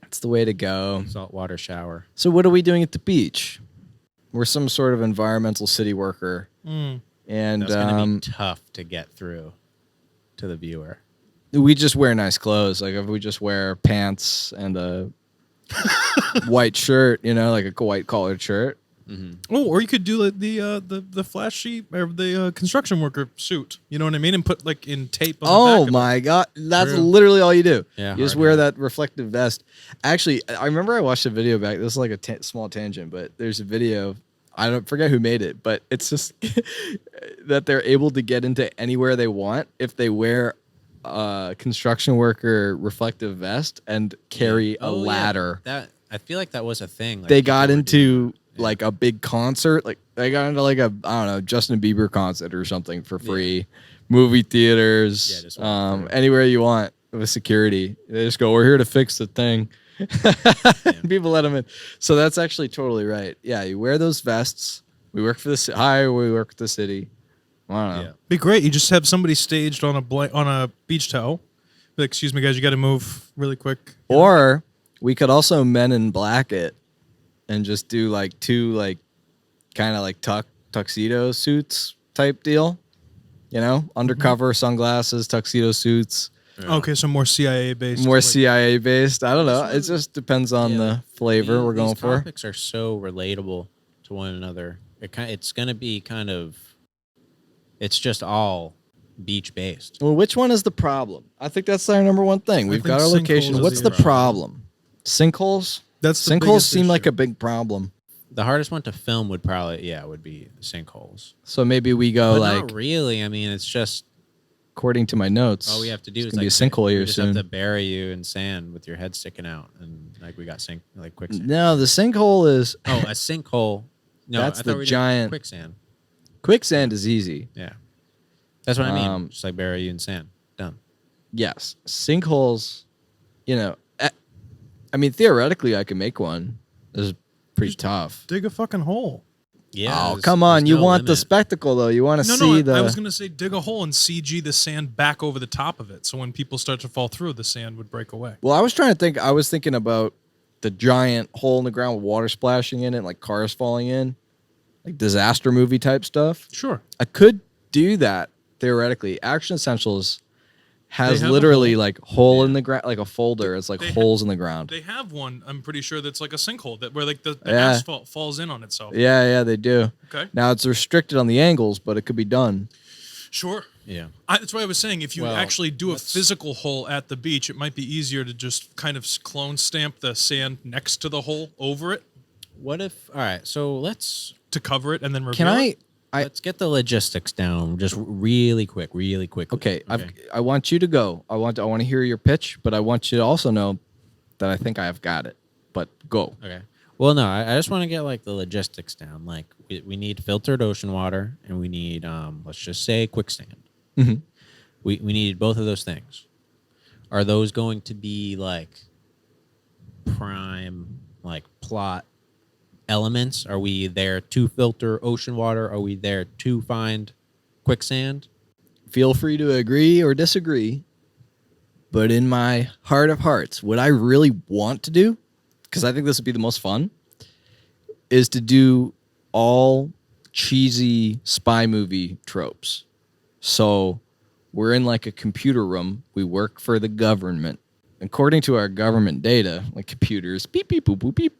It's the way to go. Saltwater shower. So what are we doing at the beach? We're some sort of environmental city worker, and That's going to be tough to get through to the viewer. we just wear nice clothes. Like if we just wear pants and a white shirt, like a white collared shirt. Oh, or you could do the flashy or the construction worker suit. You know what I mean? And put like in tape on the back Oh of it. my god, that's True. literally all you do. Yeah, you just hard wear hat. that reflective vest. Actually, I remember I watched a video back. This is like a small tangent, but there's a video. I don't forget who made it, but it's just that they're able to get into anywhere they want if they wear a construction worker reflective vest and carry a Oh, yeah. ladder. That I feel like that was a thing. Like, They people got were into doing that. like a big concert. Like they got into like a I don't know Justin Bieber concert or something for free. Movie theaters, Yeah, just walk through. anywhere you want with security. They just go, "We're here to fix the thing." People let them in. So that's actually totally right. Yeah, you wear those vests. We work for the we work for the city. I don't know. Yeah. Be great. You just have somebody staged on a beach towel. Be like, excuse me, guys, you got to move really quick. Or we could also Men in Black it and just do like two like kind of like tuxedo suits type deal. Undercover sunglasses, tuxedo suits, Okay, so more CIA based. more like- CIA based. I don't know. It just depends on the flavor we're going these for. topics are so relatable to one another. It's going to be kind of. It's just all beach based. Well, which one is the problem? I think that's our number one thing. We've think got our location. sinkholes is What's the the problem? Sinkholes? That's the Sinkholes biggest seem like issue. a big problem. The hardest one to film would be sinkholes. So maybe we go But like not really. I mean, it's just according to my notes. all we have to do it's is gonna like be a sinkhole we here just soon. have to bury you in sand with your head sticking out, and like we got quicksand. No, the sinkhole is Oh, a sinkhole. No, That's I thought the we were doing giant- quicksand. quicksand is easy. Yeah, that's what I mean. Um, Just like bury you in sand. Done. Yes, sinkholes. You know, I mean, theoretically, I could make one. It's pretty tough. Dig a fucking hole. Yeah. Oh, there's- come on! there's You no want the limit. spectacle, though. You want to No, see no, the. I was going to say dig a hole and CG the sand back over the top of it. So when people start to fall through, the sand would break away. Well, I was trying to think. I was thinking about the giant hole in the ground with water splashing in it, like cars falling in, like disaster movie type stuff. Sure. I could do that theoretically. Action Essentials has They have a literally hole. like hole in the ground, like a folder. It's like They holes in the ground. They have one, I'm pretty sure, that's like a sinkhole that where like the Yeah. asphalt falls in on itself. Yeah, they do. Okay. Now it's restricted on the angles, but it could be done. Sure. Yeah. That's why I was saying if you Well, actually do a physical hole at the beach, it might be easier to just kind of clone stamp the sand next to the hole over it What if? All right. So let's to cover it and then reveal Can it. let's get the logistics down just really quick. Okay, I want you to go. I want to hear your pitch, but I want you to also know that I think I've got it. But go. Okay. Well, no, I just want to get like the logistics down. Like we need filtered ocean water, and we need let's just say quicksand. Mhm. We need both of those things. Are those going to be like prime like plot elements? Are we there to filter ocean water? Are we there to find quicksand? Feel free to agree or disagree. But in my heart of hearts, what I really want to do, because I think this would be the most fun, is to do all cheesy spy movie tropes. So we're in like a computer room. We work for the government. According to our government data, like computers, beep, beep, boop, boop, beep.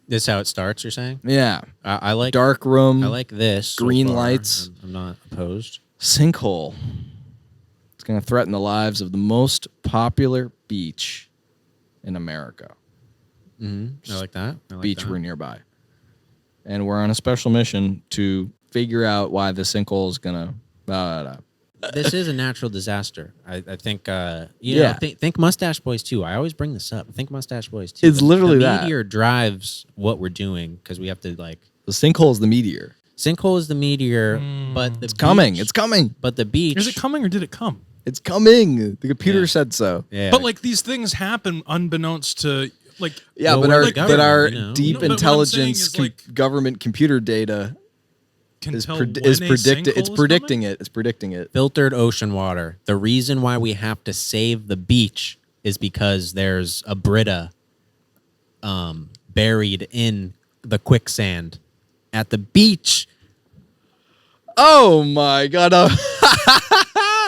This is how it starts. You're saying? Yeah. I like Dark room. I like this. so green far. lights. I'm not opposed. Sinkhole. It's going to threaten the lives of the most popular beach in America. I like that. I like Beach that. we're nearby. And we're on a special mission to figure out why the sinkhole is going to... This is a natural disaster. I think, Yeah. think Mustache Boys 2. I always bring this up. Think Mustache Boys 2. It's literally the that. meteor drives what we're doing because we have to like. The sinkhole is the meteor. Sinkhole is the meteor, but the It's coming. beach- It's coming. But the beach Is it coming or did it come? It's coming. The computer Yeah. said so. Yeah, But like these things happen unbeknownst to like Yeah, Well, but we're our the government, our you know. deep No, but what I'm saying intelligence is, like- government computer data can is tell predicting. when It's a predicting. sinkhole It's is predicting coming? it. It's predicting it. filtered ocean water. The reason why we have to save the beach is because there's a Brita buried in the quicksand at the beach. Oh my god!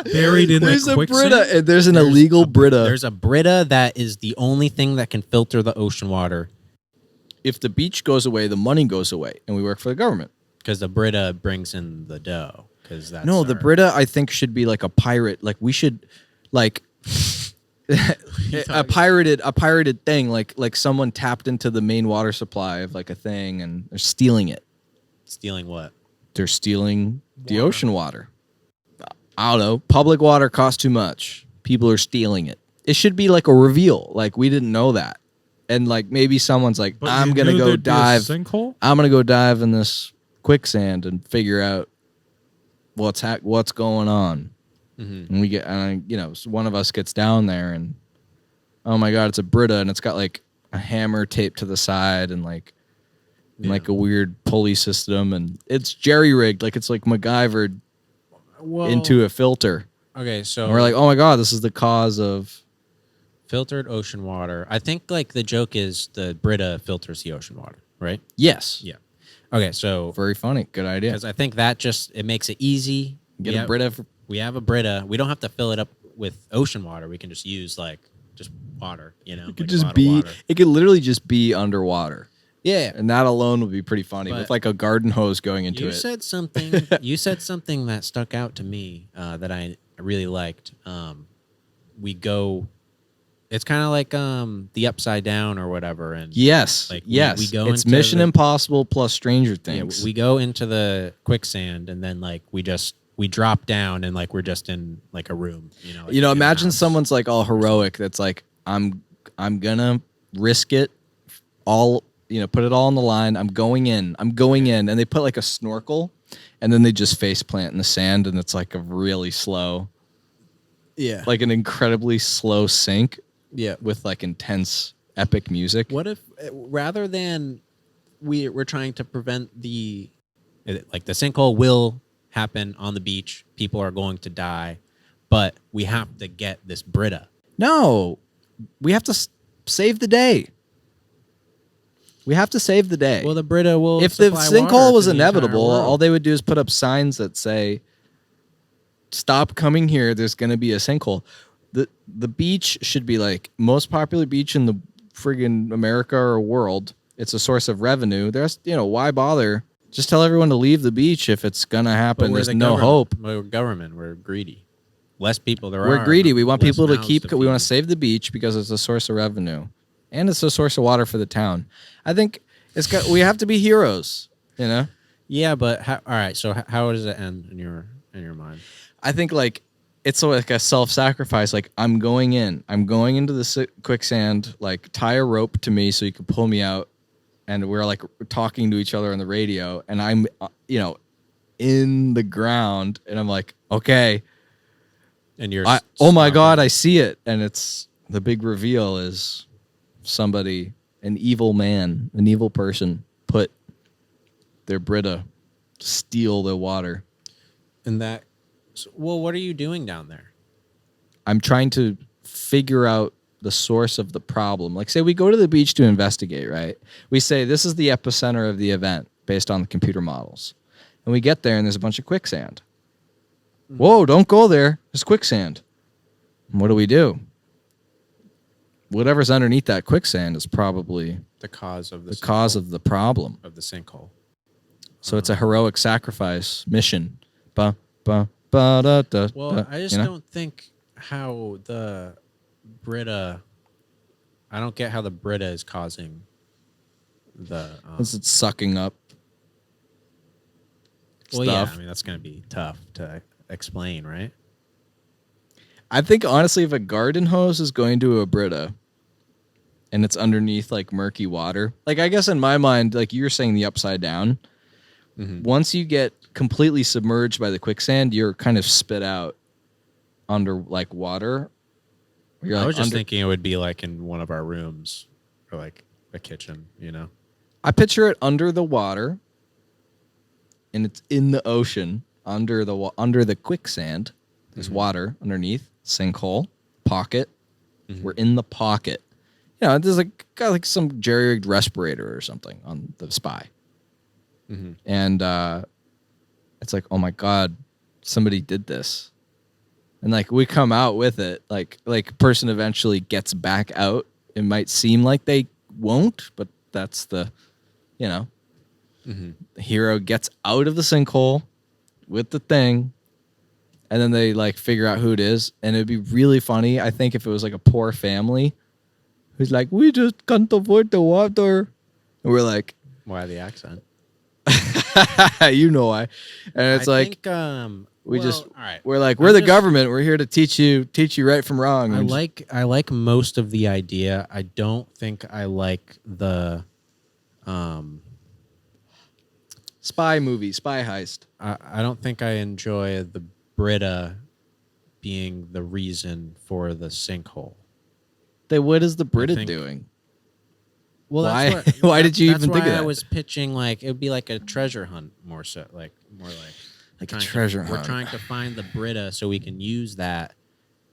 Buried in There's the a quicksand? Brita. And there's an illegal Brita. There's a Brita that is the only thing that can filter the ocean water If the beach goes away, the money goes away, and we work for the government. because the Brita brings in the dough. Because that's No, the our- Brita I think should be like a pirate. Like we should, like a pirated thing. Like someone tapped into the main water supply of like a thing, and they're stealing it. stealing what? They're stealing the ocean water. I don't know. Public water costs too much. People are stealing it. It should be like a reveal. Like we didn't know that, and like maybe someone's like, But I'm you gonna knew go there'd be a dive. sinkhole? I'm gonna go dive in this quicksand and figure out what's going on. And we get, so one of us gets down there, and oh my god, it's a Brita, and it's got like a hammer taped to the side, and like a weird pulley system, and it's jerry rigged, like it's like MacGyvered into a filter. Okay, so And we're like, oh my god, this is the cause of. filtered ocean water. I think like the joke is the Brita filters the ocean water, right? Yes. Yeah. Okay, so Very funny. Good idea. because I think that just it makes it easy. Get we a have, Brita. For, We have a Brita. We don't have to fill it up with ocean water. We can just use like just water. You know, it could like just bottled be. water. It could literally just be underwater, Yeah. and that alone would be pretty funny But with like a garden hose going into You it. said something. You said something that stuck out to me that I really liked. We go. It's kind of like the Upside Down or whatever. And Yes. like yes. we go it's into Mission the- Impossible plus Stranger Yeah, Things. we go into the quicksand and then like we drop down and like we're just in like a room, like in a imagine house. someone's like all heroic. That's like, I'm gonna risk it all, put it all on the line. I'm going in, and they put like a snorkel, and then they just face plant in the sand, and it's like a really slow, like an incredibly slow sink, with like intense epic music. What if rather than we're trying to prevent the sinkhole will happen on the beach, people are going to die, but we have to get this Brita. No, we have to save the day. We have to save the day. Well, the Brita will. If the supply water sinkhole was to the entire inevitable, world. all they would do is put up signs that say, "Stop coming here. There's going to be a sinkhole." The beach should be like most popular beach in the friggin' America or world. It's a source of revenue. There's, why bother? Just tell everyone to leave the beach if it's going to But happen. we're There's the no government. hope. We're government. We're greedy. Less people there are. We're greedy. We want less people to mouths keep. We want feed. to save the beach because it's a source of revenue, and it's a source of water for the town. I think we have to be heroes. Yeah, but all right. So how does it end in your mind? I think like it's like a self-sacrifice. Like I'm going into the quicksand. Like tie a rope to me so you can pull me out, and we're like talking to each other on the radio, and I'm in the ground, and I'm like, okay. And you're Oh my God, I see it. And it's the big reveal is somebody, an evil man, an evil person put their Brita to steal the water. And that. Well, what are you doing down there? I'm trying to figure out the source of the problem. Like say we go to the beach to investigate, right? We say this is the epicenter of the event based on the computer models. And we get there and there's a bunch of quicksand. Whoa, don't go there. There's quicksand. And what do? Whatever's underneath that quicksand is probably The cause of the cause of the problem. of the sinkhole. So it's a heroic sacrifice mission. Ba, ba, ba, da, da, Well, da, I just don't think how the Brita. I don't get how the Brita is causing the. It's sucking up Well, stuff. yeah, I mean that's going to be tough to explain, right? I think honestly, if a garden hose is going to a Brita and it's underneath like murky water, like I guess in my mind, like you were saying the upside down, once you get completely submerged by the quicksand, you're kind of spit out under like water. You're I like was just under- thinking it would be like in one of our rooms or like a kitchen, I picture it under the water and it's in the ocean under the quicksand. There's water underneath, sinkhole, pocket. We're in the pocket. There's got like some jerry-rigged respirator or something on the spy. And it's like, oh my God, somebody did this. And like we come out with it, like person eventually gets back out. It might seem like they won't, but that's the hero gets out of the sinkhole with the thing. And then they like figure out who it is. And it'd be really funny, I think, if it was like a poor family who's like, we just can't afford the water. And we're like, Why the accent? you know why. And it's I like, think, all right. we're like, we're the government. We're here to teach you right from wrong. I like most of the idea. I don't think I like the spy movie, spy heist. I don't think I enjoy the Brita being the reason for the sinkhole. What is the Brita think- doing? Well, Why- that's why did you even think of That's why I that? was pitching like it would be like a treasure hunt, more like Like a trying treasure to, hunt. We're trying to find the Brita so we can use that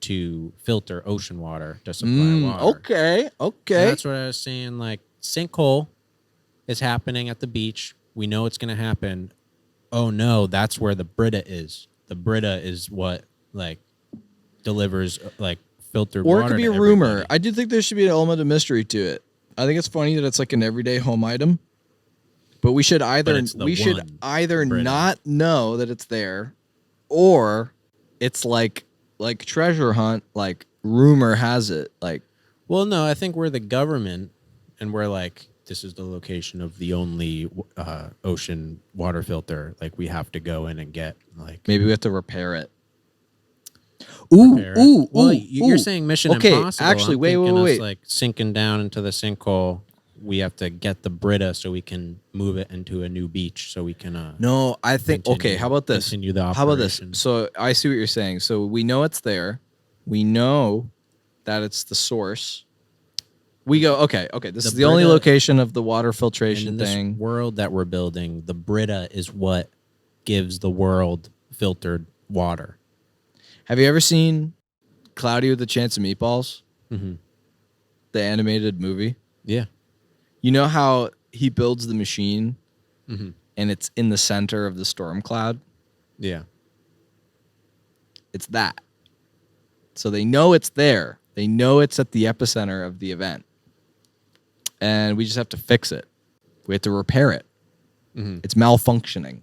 to filter ocean water to supply water. Okay. And that's what I was saying. Like sinkhole is happening at the beach. We know it's going to happen. Oh no, that's where the Brita is. The Brita is what like delivers like filtered Or water. it could be to a rumor. everybody. I do think there should be an element of mystery to it. I think it's funny that it's like an everyday home item. But we should either it's the one Brita. not know that it's there, or it's like treasure hunt. Like rumor has it, like Well, no, I think we're the government, and we're like, this is the location of the only ocean water filter. Like, we have to go in and get like. Maybe we have to repair it. Ooh, repair it. ooh, Well, ooh, you're ooh. saying Mission Okay, Impossible. actually, I'm wait, thinking wait, us, wait. like sinking down into the sinkhole. We have to get the Brita so we can move it into a new beach so we can. No, I think. Continue- Okay, how about this? continue the How about this? operation. So I see what you're saying. So we know it's there. We know that it's the source. We go. Okay. This The is the only Brita- location of the water And filtration in this thing. world that we're building, the Brita is what gives the world filtered water. Have you ever seen Cloudy with a Chance of Meatballs? Mm-hmm. The animated movie. Yeah. You know how he builds the machine Mm-hmm. and it's in the center of the storm cloud? Yeah. It's that. So they know it's there. They know it's at the epicenter of the event. And we just have to fix it. We have to repair it. Mm-hmm. It's malfunctioning.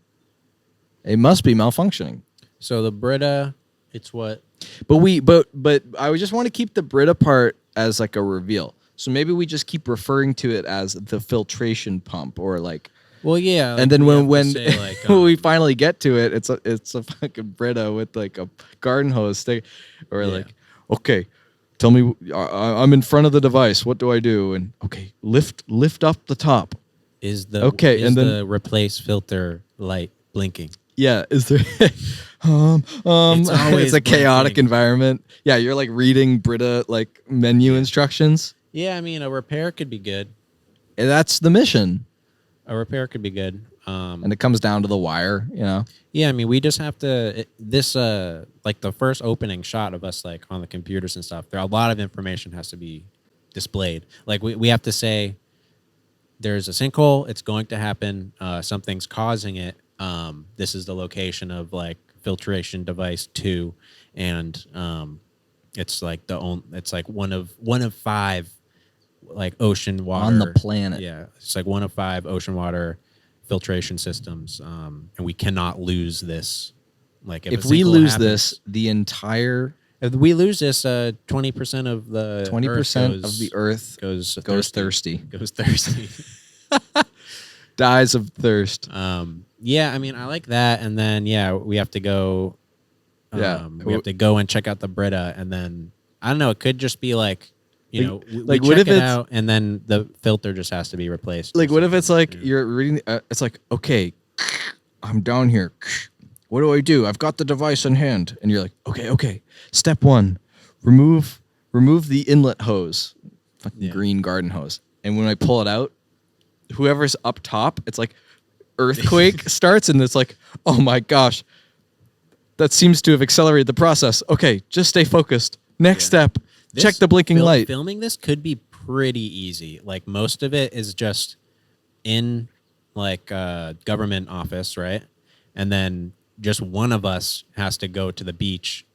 It must be malfunctioning. So the Brita, it's what. But I would just want to keep the Brita part as like a reveal. So maybe we just keep referring to it as the filtration pump or like. Well, yeah. And then we have to when say, like, when we finally get to it, it's a fucking Brita with like a garden hose stick, or Yeah. like, okay, tell me, I'm in front of the device. What do I do? And okay, lift up the top. is the Okay, is and then- the replace filter light blinking? Yeah, is there? It's always it's a chaotic blinking. environment. Yeah, you're like reading Brita like menu instructions. Yeah, I mean, a repair could be good. And that's the mission, A repair could be good. and it comes down to the wire. You know. Yeah, I mean, we just have to like the first opening shot of us like on the computers and stuff. There a lot of information has to be displayed. Like we have to say there's a sinkhole. It's going to happen. Something's causing it. This is the location of like filtration device 2, and it's like it's like one of 5 like ocean water On the planet. Yeah, it's like one of 5 ocean water filtration systems, and we cannot lose this. Like If a we sinkhole lose happens- this, the entire if we lose this, 20% of the 20% of the Earth goes thirsty. Goes thirsty. dies of thirst. Yeah, I mean, I like that, and then we have to go. Yeah. we have to go and check out the Brita, and then I don't know. It could just be like, Like, we what check if it it's- out, and then the filter just has to be replaced. or Like, what if it's something, like you're reading? It's like, okay, I'm down here. What do? I've got the device in hand, and you're like, okay. Step 1, remove the inlet hose, fucking Yeah. green garden hose. And when I pull it out, whoever's up top, it's like earthquake starts, and it's like, oh my gosh, that seems to have accelerated the process. Okay, just stay focused. Next step, This check the blinking light. Filming this could be pretty easy. Like most of it is just in like a government office, right? And then just one of us has to go to the beach,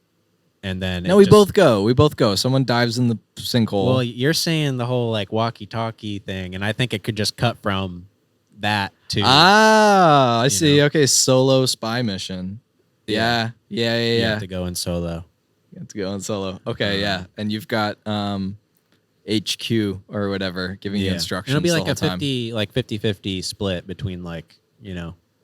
and then No, we both go. We both go. Someone dives in the sinkhole. Well, you're saying the whole like walkie-talkie thing, and I think it could just cut from that to I you see. know. Okay, solo spy mission. Yeah. you have to go in solo. You have to go on solo. Okay, yeah. And you've got HQ or whatever giving you instructions. It'll be the like whole a time. 50 split between like,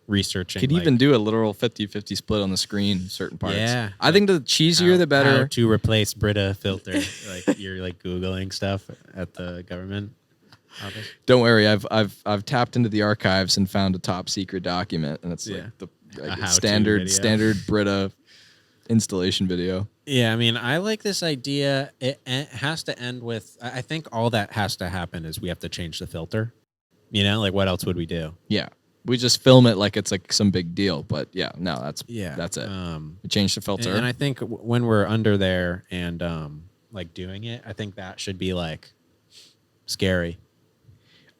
researching. Could like, even do a literal 50-50 split on the screen, certain parts. Yeah. I think the cheesier the how better. to replace Brita filter. Like you're like Googling stuff at the government office. Don't worry, I've tapped into the archives and found a top secret document, and it's Yeah. like the A how-to standard video. Brita installation video. Yeah, I mean, I like this idea. It has to end with, I think all that has to happen is we have to change the filter. Like what else would we do? Yeah. We just film it like it's like some big deal, but yeah, no, that's it. We change the filter. And I think when we're under there and like doing it, I think that should be like scary.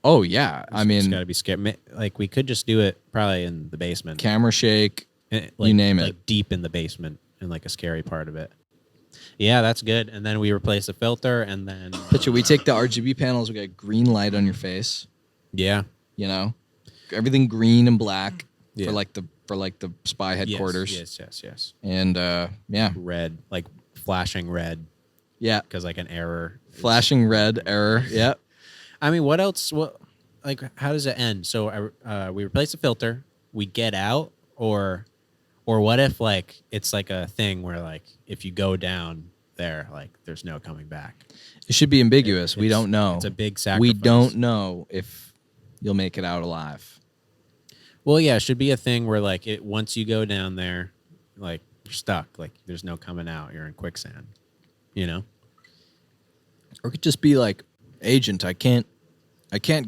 Oh yeah, I It's mean, got to be scary. Like we could just do it probably in the basement. camera shake. Like, name it. like deep in the basement in like a scary part of it. Yeah, that's good. And then we replace the filter, and then Picture we take the RGB panels. We got green light on your face. yeah, Everything green and black Yeah. for like the spy headquarters. Yes. And yeah, Red, like flashing red. Yeah. because like an error. Flashing red error. Yeah. I mean, what else? What like how does it end? So we replace the filter, we get out, or what if like it's like a thing where like if you go down there, like there's no coming back. It should be ambiguous. We don't know. It's a big sacrifice. We don't know if you'll make it out alive. Well, yeah, it should be a thing where like once you go down there, like you're stuck. Like there's no coming out. You're in quicksand. You know? Or it could just be like, agent, I can't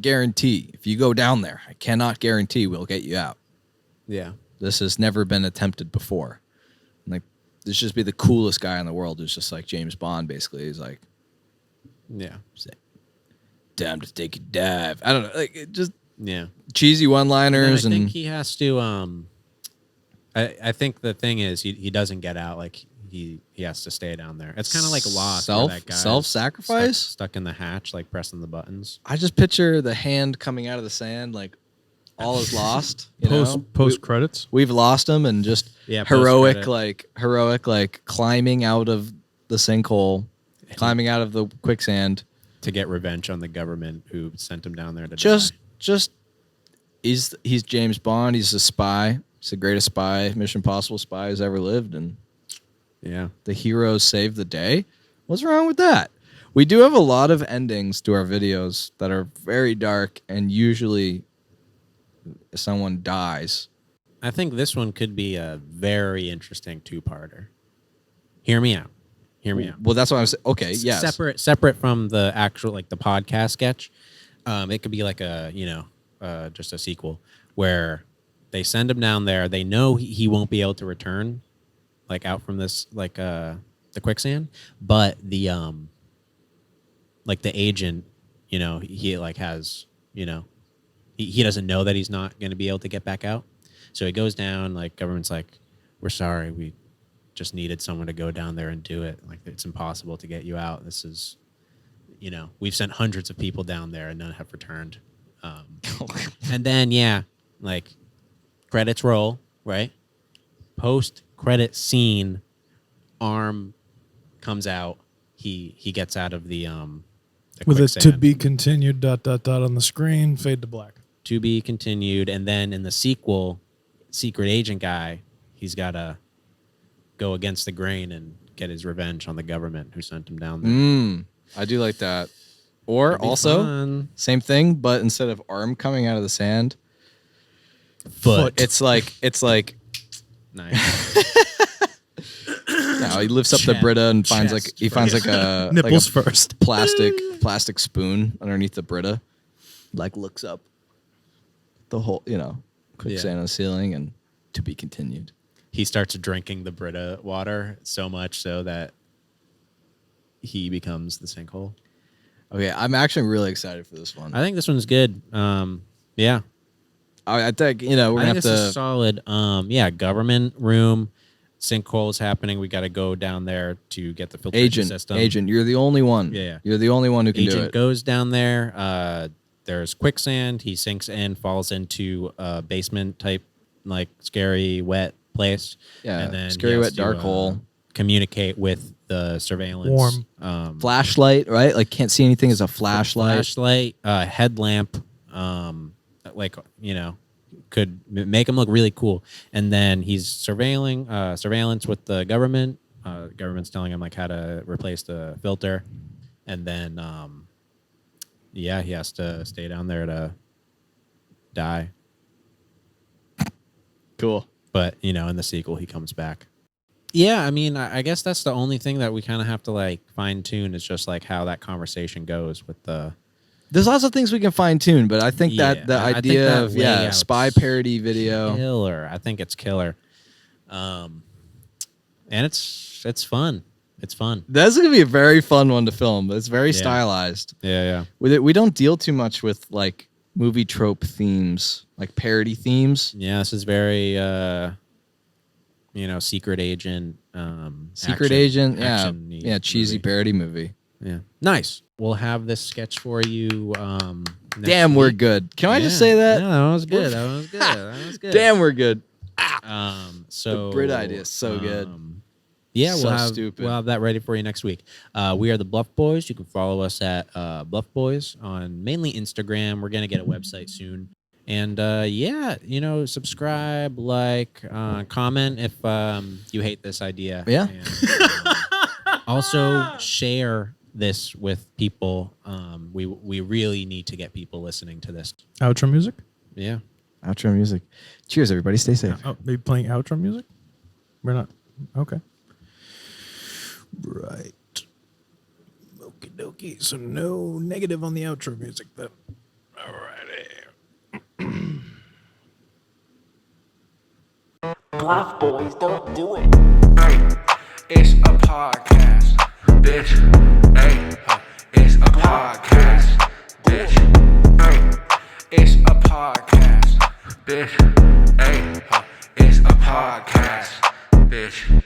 guarantee. If you go down there, I cannot guarantee we'll get you out. Yeah. This has never been attempted before. Like, this should just be the coolest guy in the world who's just like James Bond, basically. He's like, Yeah. time to take a dive. I don't know. Like, it just Yeah. cheesy one-liners. I think he has to. I think the thing is he doesn't get out. Like he has to stay down there. It's kind of like Lost. where that guy is Self-sacrifice? stuck in the hatch, like pressing the buttons. I just picture the hand coming out of the sand, like all is lost. You know? Post credits. We've lost him, and just Yeah, heroic post-credit. climbing out of the sinkhole, climbing out of the quicksand. To get revenge on the government who sent him down there to Just die. he's James Bond. He's a spy. He's the greatest spy, Mission Impossible spy who's ever lived, and Yeah. the heroes save the day. What's wrong with that? We do have a lot of endings to our videos that are very dark, and usually someone dies. I think this one could be a very interesting two-parter. Hear me out. Well, that's what I'm saying. Okay, yes. Separate from the actual like the podcast sketch. It could be like a just a sequel where they send him down there. They know he won't be able to return, like out from this like the quicksand. But the like the agent, he like has he doesn't know that he's not going to be able to get back out. So he goes down. Like government's like, we're sorry, we just needed someone to go down there and do it. Like it's impossible to get you out. This is, we've sent hundreds of people down there and none have returned. And then like credits roll, right? Post credit scene, arm comes out. He gets out of the With a quicksand. to be continued ... on the screen, fade to black. To be continued. And then in the sequel, secret agent guy, he's got to go against the grain and get his revenge on the government who sent him down there. I do like that. Or That'd be also, fun. same thing, but instead of arm coming out of the sand, Foot. it's like Nice. he lifts up the Brita and finds like a Nipples like a first. plastic spoon underneath the Brita, like looks up the whole quicksand on the ceiling, and to be continued. He starts drinking the Brita water so much so that he becomes the sinkhole. Okay, I'm actually really excited for this one. I think this one's good. Yeah. I think we're gonna have this to. is solid. Government room, sinkholes happening. We got to go down there to get the filtration system. Agent, you're the only one. Yeah. You're the only one who can do Agent it. goes down there. There's quicksand. He sinks in, falls into a basement type, like scary, wet place. Yeah, and then scary, he has wet, to, dark hole. Communicate with the surveillance. Warm. Flashlight, right? Like can't see anything as a flashlight. Flashlight, headlamp, could make him look really cool. And then he's surveillance with the government. Government's telling him like how to replace the filter, and then he has to stay down there to die. Cool. But in the sequel he comes back. Yeah, I mean, I guess that's the only thing that we kind of have to like fine tune is just like how that conversation goes with the. There's lots of things we can fine tune, but I think that the I think idea that of layout's spy parody video. Killer. I think it's killer. And it's fun. It's fun. That's gonna be a very fun one to film. It's very stylized. Yeah. With it, we don't deal too much with like movie trope themes, like parody themes. Yeah, this is very secret agent Secret action- agent, action-y cheesy movie. parody movie. Yeah. Nice. We'll have this sketch for you next Damn, we're week. good. Can I just Yeah. say that? Yeah, that was good. That was good. Damn, we're good. So The Brit idea is so good. Yeah, So stupid. we'll have that ready for you next week. We are the Bluff Boys. You can follow us at Bluff Boys on mainly Instagram. We're gonna get a website soon. And yeah, subscribe, like, comment if you hate this idea. Yeah. And, also share this with people. We really need to get people listening to this. Outro music? Yeah. Outro music. Cheers, everybody. Stay safe. Oh, maybe playing outro music? We're not. Okay. Right. Okie dokie. So no negative on the outro music then. Alrighty. Bluff Boys don't do it. It's a podcast, bitch. Hey, it's a podcast, bitch. Hey, it's a podcast, bitch. Hey, it's a podcast, bitch.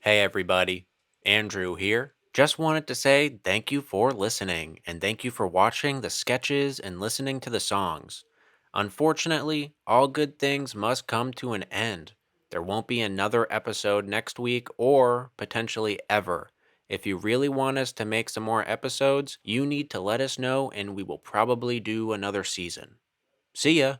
Hey everybody, Andrew here. Just wanted to say thank you for listening and thank you for watching the sketches and listening to the songs. Unfortunately, all good things must come to an end. There won't be another episode next week or potentially ever. If you really want us to make some more episodes, you need to let us know and we will probably do another season. See ya!